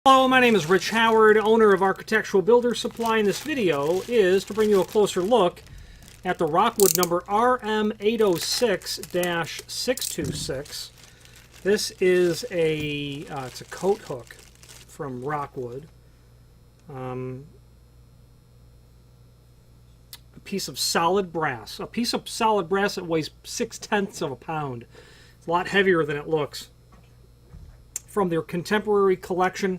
Hello, my name is Rich Howard, owner of Architectural Builder Supply, and this video is to bring you a closer look at the Rockwood number RM806-626. This is it's a coat hook from Rockwood. A piece of solid brass. A piece of solid brass that weighs 0.6 of a pound. It's a lot heavier than it looks. From their contemporary collection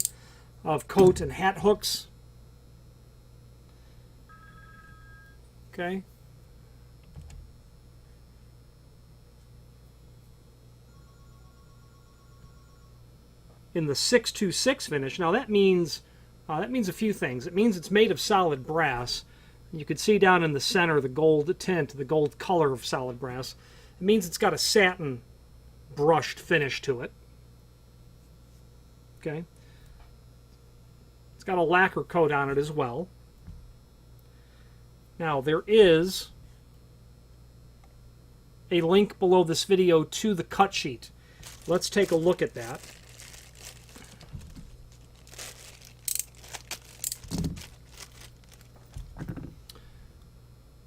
of coat and hat hooks. Okay. In the 626 finish. Now that means a few things. It means it's made of solid brass. You can see down in the center the gold tint, the gold color of solid brass. It means it's got a satin brushed finish to it. Okay. It's got a lacquer coat on it as well. Now there is a link below this video to the cut sheet. Let's take a look at that.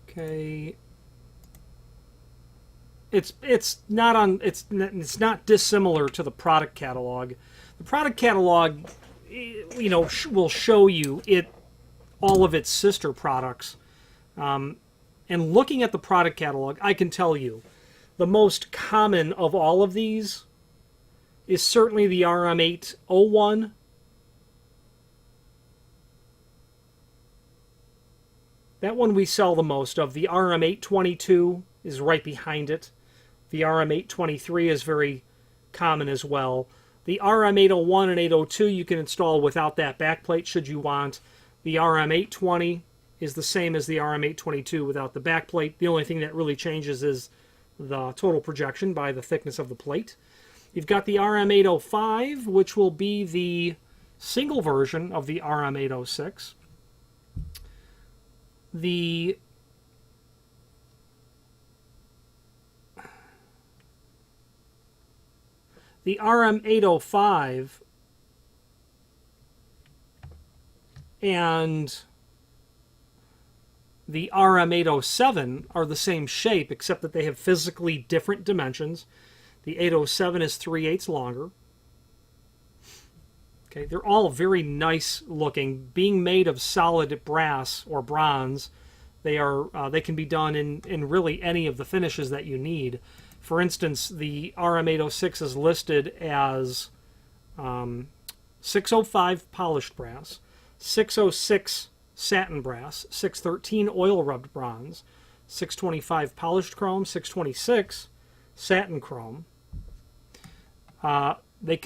Okay. It's not dissimilar to the product catalog. The product catalog, you know, will show you all of its sister products. And looking at the product catalog, I can tell you the most common of all of these is certainly the RM801. That one we sell the most of. The RM822 is right behind it. The RM823 is very common as well. The RM801 and 802 you can install without that backplate should you want. The RM820 is the same as the RM822 without the backplate. The only thing that really changes is the total projection by the thickness of the plate. You've got the RM805, which will be the single version of the RM806. The RM805 and the RM807 are the same shape, except that they have physically different dimensions. The 807 is 3/8 longer. Okay, they're all very nice looking. Being made of solid brass or bronze, they can be done in really any of the finishes that you need. For instance, the RM806 is listed as 605 polished brass, 606 satin brass, 613 oil rubbed bronze, 625 polished chrome, 626 satin chrome. They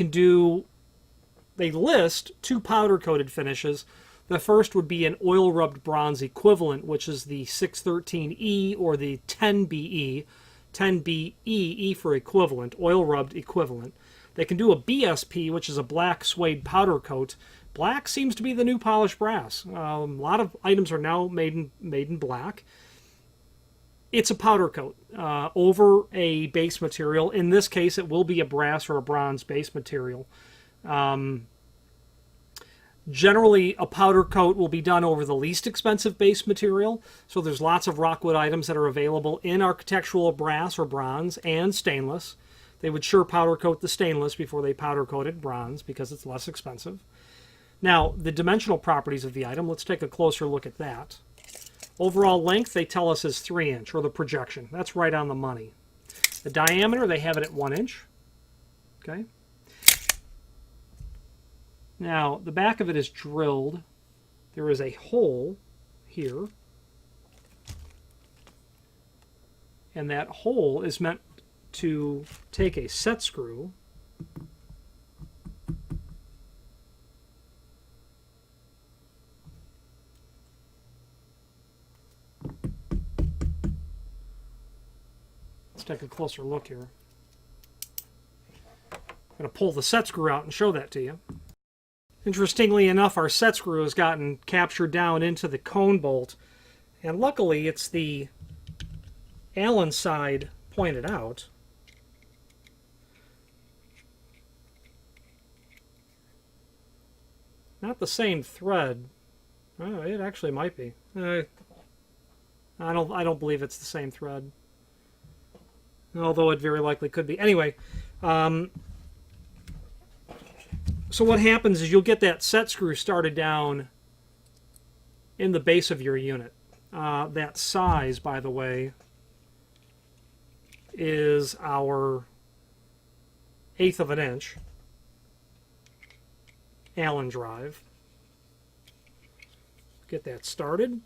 list two powder coated finishes. The first would be an oil rubbed bronze equivalent, which is the 613E or the 10BE. 10BE, E for equivalent, oil rubbed equivalent. They can do a BSP, which is a black suede powder coat. Black seems to be the new polished brass. A lot of items are now made in black. It's a powder coat over a base material. In this case, it will be a brass or a bronze base material. Generally, a powder coat will be done over the least expensive base material. So there's lots of Rockwood items that are available in architectural brass or bronze and stainless. They would sure powder coat the stainless before they powder coated bronze because it's less expensive. Now, the dimensional properties of the item, let's take a closer look at that. Overall length, they tell us is 3 inch, or the projection. That's right on the money. The diameter, they have it at 1 inch. Okay. Now, the back of it is drilled. There is a hole here. And that hole is meant to take a set screw Let's take a closer look here. I'm going to pull the set screw out and show that to you. Interestingly enough, our set screw has gotten captured down into the cone bolt, and luckily it's the Allen side pointed out. Not the same thread. Oh, it actually might be. I don't believe it's the same thread. Although it very likely could be. Anyway, so what happens is you'll get that set screw started down in the base of your unit. That size, by the way, is our 1/8 of an inch Allen drive. Get that started.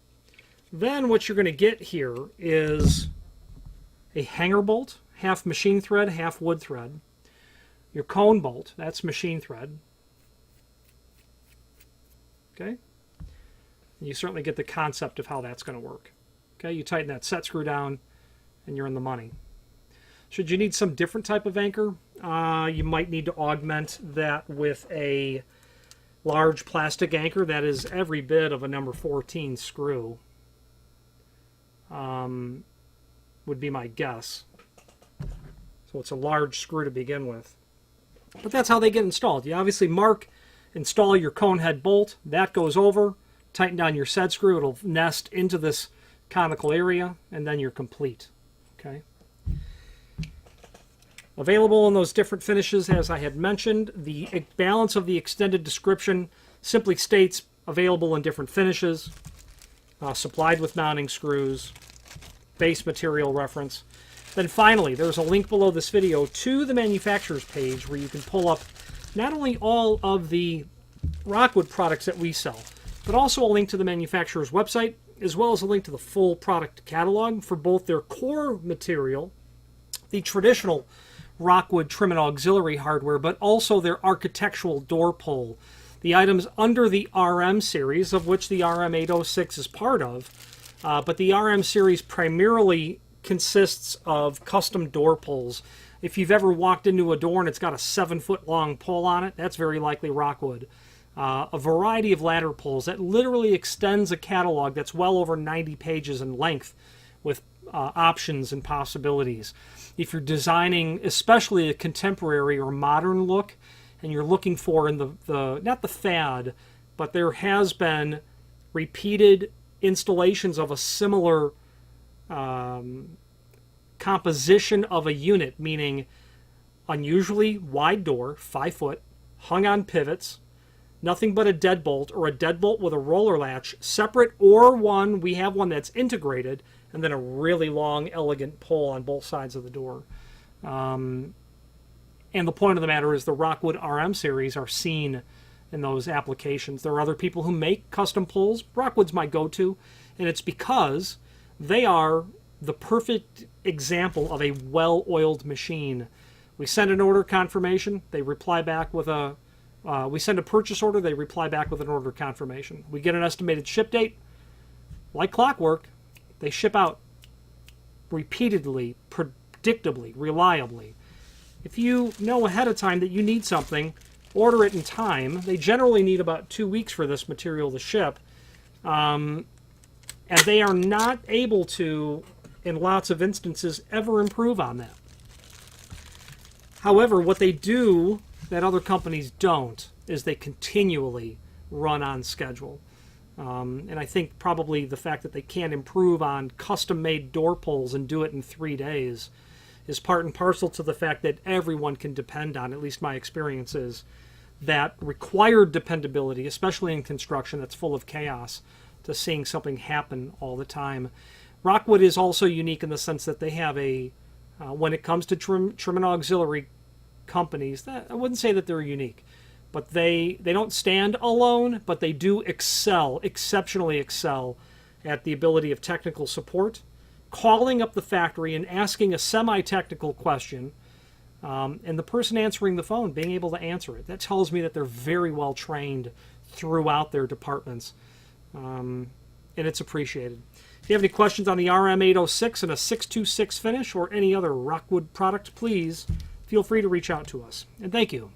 Then what you're going to get here is a hanger bolt, half machine thread, half wood thread. Your cone bolt, that's machine thread. Okay? And you certainly get the concept of how that's going to work. Okay, you tighten that set screw down and you're in the money. Should you need some different type of anchor, you might need to augment that with a large plastic anchor that is every bit of a number 14 screw. Would be my guess. So it's a large screw to begin with. But that's how they get installed. You obviously install your cone head bolt. That goes over. Tighten down your set screw. It'll nest into this conical area, and then you're complete. Okay. Available in those different finishes, as I had mentioned. The balance of the extended description simply states available in different finishes, supplied with mounting screws, base material reference. Then finally, there's a link below this video to the manufacturer's page where you can pull up not only all of the Rockwood products that we sell, but also a link to the manufacturer's website, as well as a link to the full product catalog for both their core material, the traditional Rockwood trim and auxiliary hardware, but also their architectural door pull. The items under the RM series, of which the RM806 is part of, but the RM series primarily consists of custom door pulls. If you've ever walked into a door and it's got a 7-foot long pull on it, that's very likely Rockwood. A variety of ladder pulls that literally extends a catalog that's well over 90 pages in length with options and possibilities. If you're designing especially a contemporary or modern look and you're looking for in the not the fad, but there has been repeated installations of a similar composition of a unit, meaning unusually wide door, 5 foot, hung on pivots, nothing but a deadbolt or a deadbolt with a roller latch, separate or one, we have one that's integrated, and then a really long, elegant pull on both sides of the door. And the point of the matter is the Rockwood RM series are seen in those applications. There are other people who make custom pulls. Rockwood's my go-to, and it's because they are the perfect example of a well-oiled machine. We send an order confirmation, they reply back with a we send a purchase order, they reply back with an order confirmation. We get an estimated ship date. Like clockwork, they ship out repeatedly, predictably, reliably. If you know ahead of time that you need something, order it in time. They generally need about 2 weeks for this material to ship. And they are not able to, in lots of instances, ever improve on that. However, what they do that other companies don't is they continually run on schedule. And I think probably the fact that they can't improve on custom-made door pulls and do it in 3 days is part and parcel to the fact that everyone can depend on, at least my experience is, that required dependability, especially in construction that's full of chaos, to seeing something happen all the time. Rockwood is also unique in the sense that they have a, when it comes to trim and auxiliary companies, that, I wouldn't say that they're unique, but they don't stand alone, but they do excel, exceptionally excel at the ability of technical support, calling up the factory and asking a semi-technical question, and the person answering the phone being able to answer it. That tells me that they're very well trained throughout their departments, and it's appreciated. If you have any questions on the RM806 and a 626 finish or any other Rockwood product, please feel free to reach out to us. And thank you.